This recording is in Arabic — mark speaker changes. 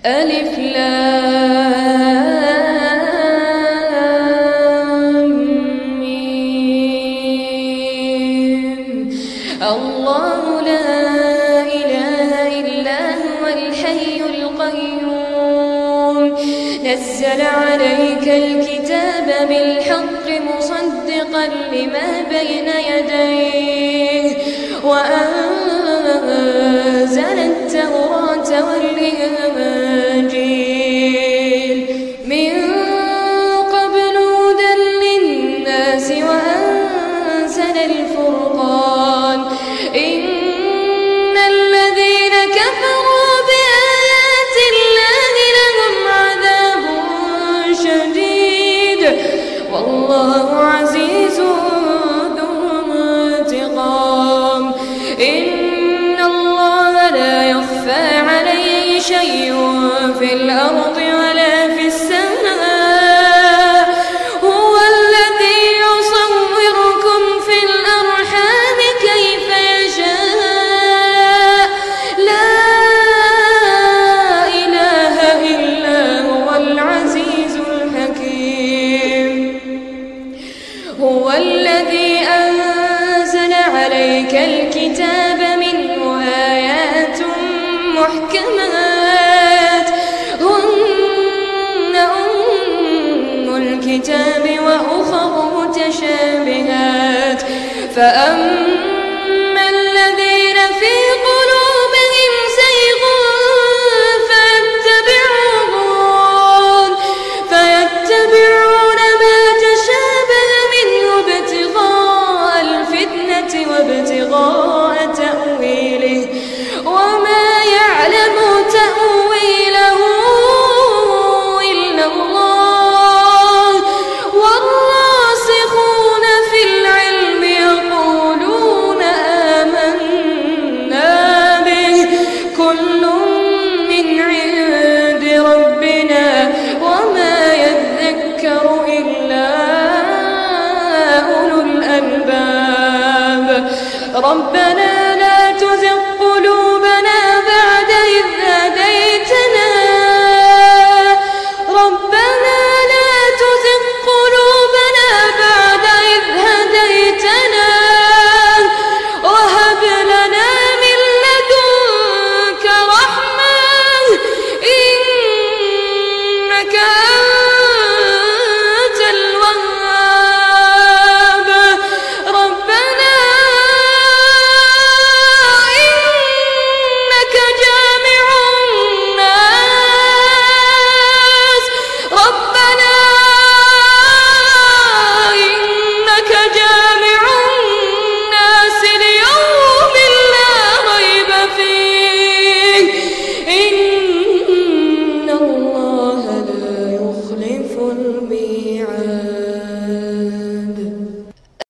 Speaker 1: ألف لام ميم. الله لا إله إلا هو الحي القيوم نزل عليك الكتاب بالحق مصدقا لما بين يديه وأنزل التوراة والإنجيل من قبل هدى للناس وأنزل الفرقان إن الذين كفروا بآيات الله لهم عذاب شديد والله عزيز ذو انتقام. إن الله لا يخفى عليه شيء في الأرض ولا في السماء هو الذي يصوركم في الأرحام كيف يشاء لا إله إلا هو العزيز الحكيم. هو الذي أنزل عليك الكتاب منه آيات محكمات هن أم الكتاب وأخر متشابهات فأما الذين في قلوبهم زيغ فيتبعون ما تشابه منه ابتغاء الفتنة وابتغاء تأويله وما يعلم تأويله إلا الله والراسخون في العلم يقولون آمنا به كل من عند ربنا وما يذكر إلا أولو الألباب. ربنا لا تزغ قلوبنا بعد إذ هديتنا ربنا لا تزغ قلوبنا بعد إذ هديتنا وهب لنا من لدنك رحمة إنك أنت الوهاب. ربنا إنك جامع الناس ربنا إنك جامع الناس ليوم لا ريب فيه إن الله لا يخلف الميعاد.